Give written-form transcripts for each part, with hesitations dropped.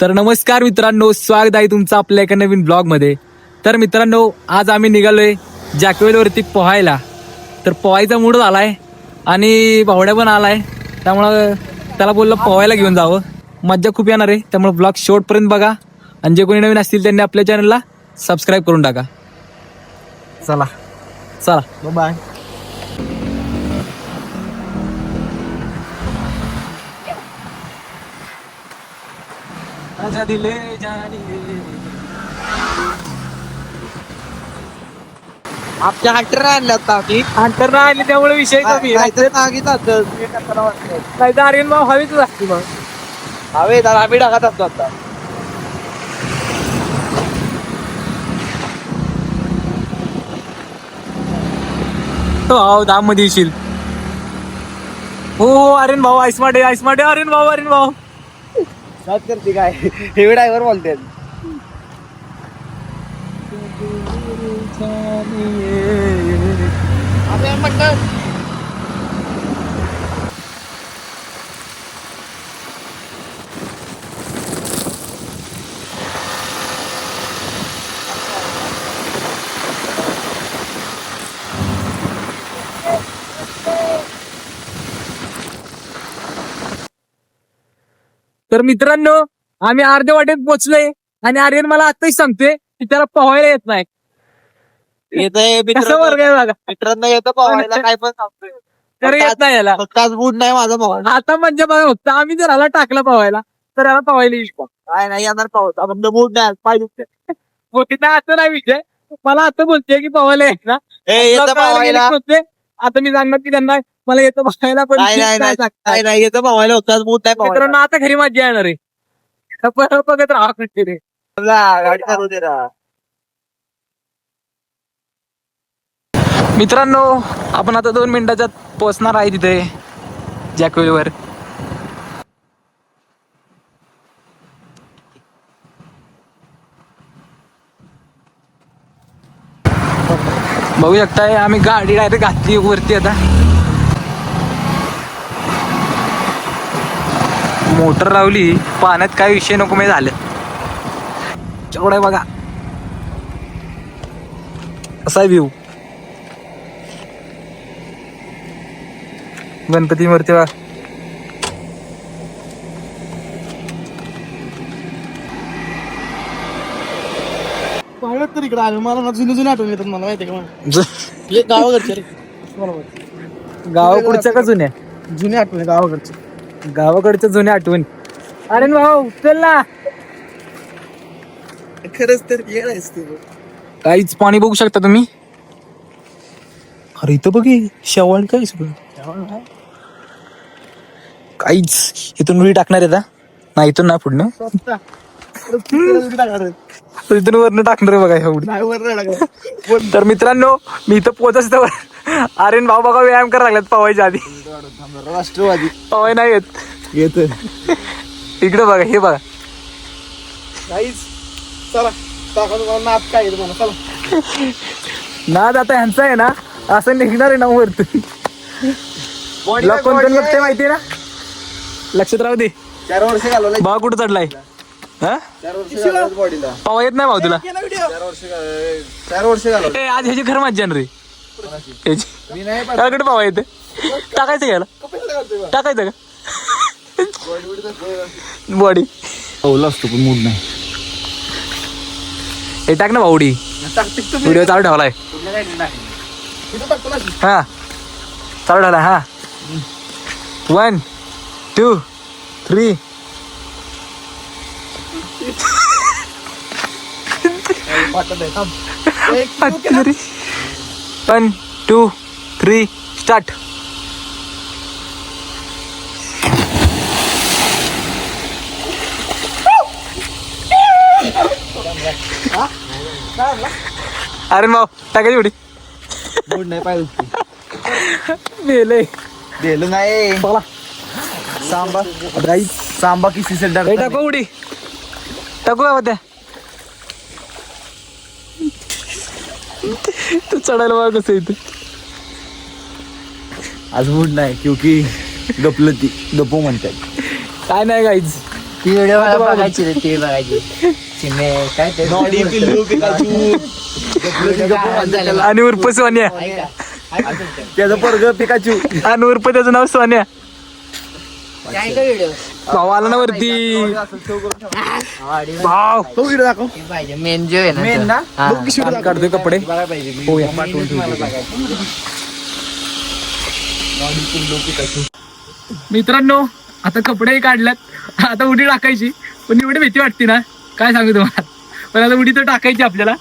तर नमस्कार मित्रांनो, स्वागत आहे तुमचं आपल्या एका नवीन ब्लॉग मध्ये. तर मित्रांनो, आज आम्ही निघालोय जॅकवेलवरती पोहायला. तर पोहायचा मूड झालाय आणि भावड्या पण आलाय, त्यामुळं त्याला बोललो पोहायला घेऊन जावं. मज्जा खूप येणार आहे, त्यामुळे ब्लॉग शेवटपर्यंत बघा आणि जे कोणी नवीन असतील त्यांनी आपल्या चॅनलला सबस्क्राईब करून टाका. चला चला बाय. दिले जानी आपल्या हंटर आणल्या आता की अंतर नाही आले त्यामुळे विषय कमी आहे. नाहीतर सांगितलं नाही तर आर्यन भाऊ हवीच असते मग. हवे तर आम्ही टाकत असतो आता. हो दाम मध्ये येशील. हो हो आर्यन भाऊ आईस्मार्ट आहे आर्यन भाऊ. सात करते काय हेवी ड्रायव्हर बोलते. तर मित्रांनो, आम्ही अर्ध्या वाटेत पोहोचलोय आणि आर्यन मला आताच सांगतोय की त्याला पोहायला येत नाही. येतंय कसं वर्ग आहे बघा, मित्रांना येतं पोहायला काय पण सांगतोय. तर येत नाही याला. फक्त आज मूड नाही माझा पोहायला. आता म्हणजे बघा, फक्त आम्ही जर ह्याला टाकला पोहायला तर याला पोहायला येईल. काय नाही येणार पाहतो फक्त मूड नाही पाहिजे. मोठीचा आता नाही विषय, मला आता बोलते की पोहायला येत ना. येतं पोहायला. आता मी सांगणार की त्यांना मला येतं पोहायला, पण नाही येतं पोहायला फक्त आज मूड नाही पोहायला. मित्रांनो आता खरी मजा येणार आहे. बघत राहा रे. गाडी चालू दे ना. मित्रांनो, आपण आता 2 मिनिटाच्यात पोहोचणार आहे तिथे जॅकवेलवर. बघू शकताय आम्ही गाडी डायरेक्ट घातली वरती. आता मोटर लावली, पाण्यात काय विषय नको मी झालं. तेवढं बघा कसा व्ह्यू गणपती मूर्ती बघा. पाहिलं तर इकडे आलं मला जुने आठवण येतात मला माहिती का गावाकडचे रे. बरोबर गावाकडच्या का जुन्या? जुने आठवण गावाकडचे. गावाकडच्या जुन्या आठवण. अरे भाऊ चल ना. खरंच तर येणारच तू. काहीच पाणी बघू शकता तुम्ही. अरे इथं बघे शेवाळ काय सगळं. काहीच इथून उडी टाकणार आहे. नाही इथून ना पुढनं इथून वरनं टाकणार आहे बघा एवढी. तर मित्रांनो, मी इथं पोहोचत आर्यन भाऊ बघा व्यायाम करायला लागल्यात पवायच्या आधी. राष्ट्रवादी पवाय नाही येत. इकडे बघा, हे बघा. काहीच चला टाका नाच काय तुम्हाला चला. नाद आता ह्यांचा आहे ना, असं निघणार आहे ना वरती. कोण कोण बघते माहितीये ना, लक्षात राहू दे. 4 वर्ष घालवलं. भाऊ कुठं चढलाय? हा 4 वर्ष घालवलं बॉडीला. पवा येत नाही भाऊ तुला? 4 वर्ष घालवलं. ए, आज ह्याची खरं मज्जा रे. मी नाही ह्याकडे पवा येते. टाकायचं घ्यायला, टाकायचं का बॉडी? पावला असतो पण मूड नाही. हे टाक ना भाऊडी. व्हिडिओ चालू ठेवलाय. हा चालू ठेवलाय. हा 1 2 3. एक 1 2 3 स्टार्ट. अरे भाऊ टाकायची उडी. मूड नाही पाहिजे. मेले गेलो नाही. बोला सांबा राईस सांबा की सिलेंडर. टाकू उडी, टाकू का होत्या. तू चढायला बघा कसं इथे. आज मूड नाही क्योंकि गपलती गपो म्हणतात. काय नाही गाईज, ती व्हिडिओ बघायची रे, ती बघायची चिमे काय ते आणि उर्फ सोन्या, त्याचं पोरग पिकाचू. आणि उर्फ त्याचं नाव सोन्या. काय का व्हिडिओ भाऊ आला ना वरती. भाव तो व्हिडिओ दाखव. पाहिजे मेन जो आहे ना मेन तो. ना? हा. बघ कशी व्हिडिओ काढतोय कपडे. होऊया. मित्रांनो आता कपडे काढल्यात, आता उडी टाकायची. पण एवढी भीती वाटते ना काय सांगू तुम्हाला. पण आता उडी तर टाकायची आपल्याला.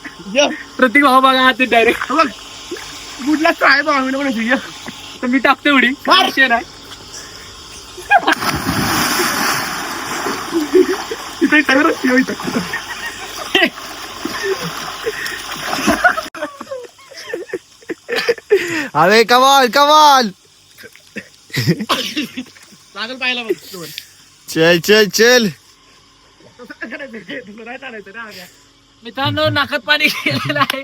प्रत्येक भाऊ बघा ते डायरेक्ट बुडला काय बघा. तर मी टाकते उडी. विषय नाही. तिथे टायर असते, हो इथं. अरे कमाल कमाल. लागल पाहिला बघ. चल चल चल. मित्रांनो नाकात पाणी गेलेलं आहे.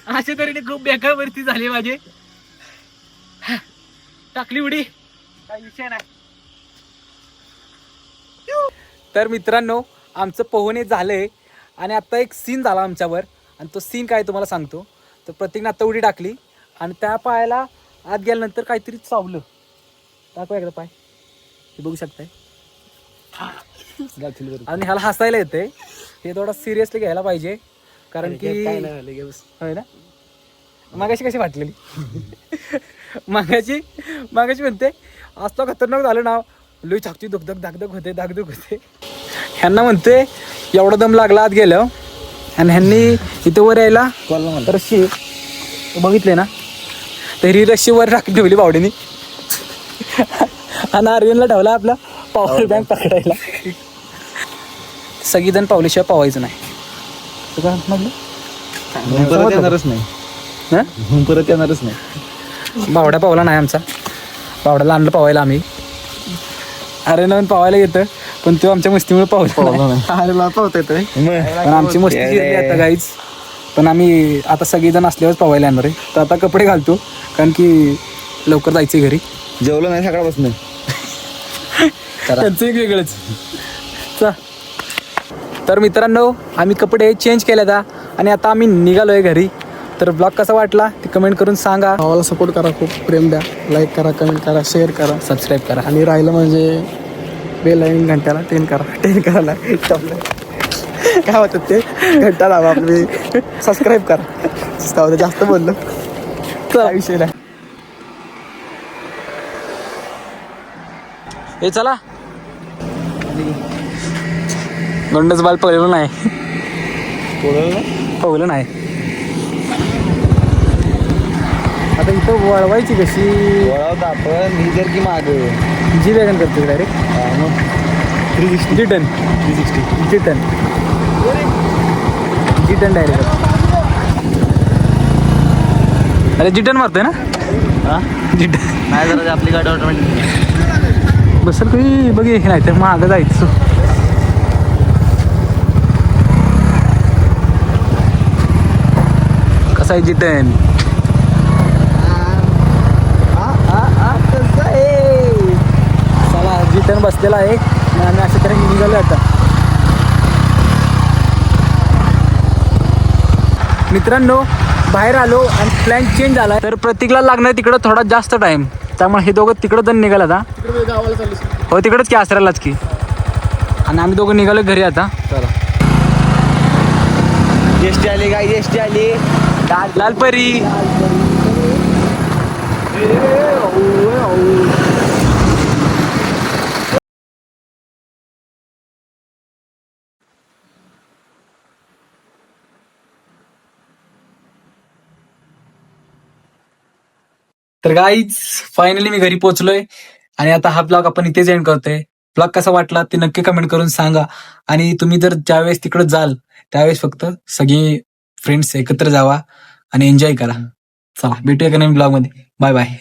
अशा तऱ्हेने खूप बेकार वरती झाली माझी. टाकली उडी, काही विषय नाही. तर मित्रांनो आमचं पोहणे झालंय आणि आता एक सीन झाला आमच्यावर. आणि तो सीन काय तुम्हाला सांगतो. तर प्रत्येकने आता उडी टाकली आणि त्या पायाला आत गेल्यानंतर काहीतरी चावलं. दाखवा एकदा पाय, हे बघू शकताय. आणि ह्याला हसायला येते. हे थोडं सिरियसली घ्यायला पाहिजे कारण की होय ना. मागाशी कशी वाटलेली. मागाशी म्हणते असलं खतरनाक झालं ना, लई छाती धुकधक धाकधक होते धाकधुक होते. ह्यांना म्हणते एवढा दम लागला आत गेलं. आणि ह्यांनी इथं वर यायला रस्सी बघितले ना, तर ही रस्सी वर टाकून ठेवली बावडीने. आणि आर्यनला ठेवला आपला पॉवर बँक पकडायला. सगळीजण पावल्याशिवाय पावायचं नाही. तुला म्हटलं परत येणारच नाही. हं? परत येणारच नाही. बावड्या पावला नाही आमचा. बावड्याला आणलं पावायला आम्ही. अरे नवीन पावायला येतं पण तो आमच्या मस्तीमुळे पावला नाही. अरे पावता येतोय. पण आमची मस्ती जिरली आता गाईच. पण आम्ही आता सगळेजण असल्यावर पावायला येणार आहे. तर आता कपडे घालतो कारण की लवकर जायचं घरी. जेवलं नाही सकाळपासून. त्यांचं एक वेगळंच. तर मित्रांनो आम्ही कपडे चेंज केले आता आणि आता आम्ही निघालोय घरी. तर ब्लॉग कसा वाटला ते कमेंट करून सांगा. भावाला सपोर्ट करा, खूप प्रेम द्या. लाईक करा, कमेंट करा, शेअर करा, सबस्क्राईब करा. आणि राहिलं म्हणजे बेल लाईन घंट्याला 10 करा. 10 करायला काय होतं ते घंटा लावा. आपली सबस्क्राईब करा. जास्त बोललो तर विषय नाही. हे चला गंडच बाल पळलं नाही. पवलं नाही. आता इथं वळवायची कशी. वळवता आपण ही जर की माग जी वॅगन करतो डायरेक्ट. 360 जी टन 360 जी टन जी टन डायरेक्ट. अरे जी टन मारतोय ना. जी टन नाही जरा आपली गाडी ऑटोमॅटिक बसल काही बघ. नाही तर मागं जायचं. कसं आहे जी टन. चला जी टन बसलेला आहे आणि आम्ही अशा तऱ्हेने निघालो आता. मित्रांनो बाहेर आलो आणि प्लॅन चेंज झाला. तर प्रतीकला लागणार तिकडं थोडा जास्त टाइम. त्यामुळे हे दोघं तिकडं जण निघाला आता. गावाला चालू. हो तिकडंच की आसऱ्यालाच की. आणि आम्ही दोघं निघालो घरी आता. एसटी आली काय एसटी आली. लालपरी. तर गाईज फायनली मी घरी पोहोचलोय आणि आता हा ब्लॉग आपण इथेच एंड करतोय. ब्लॉग कसा वाटला ते नक्की कमेंट करून सांगा. आणि तुम्ही जर ज्यावेळेस तिकडे जाल त्यावेळेस फक्त सगळे फ्रेंड्स एकत्र जावा आणि एन्जॉय करा. चला भेटूया का नवीन ब्लॉग मध्ये. Bye bye.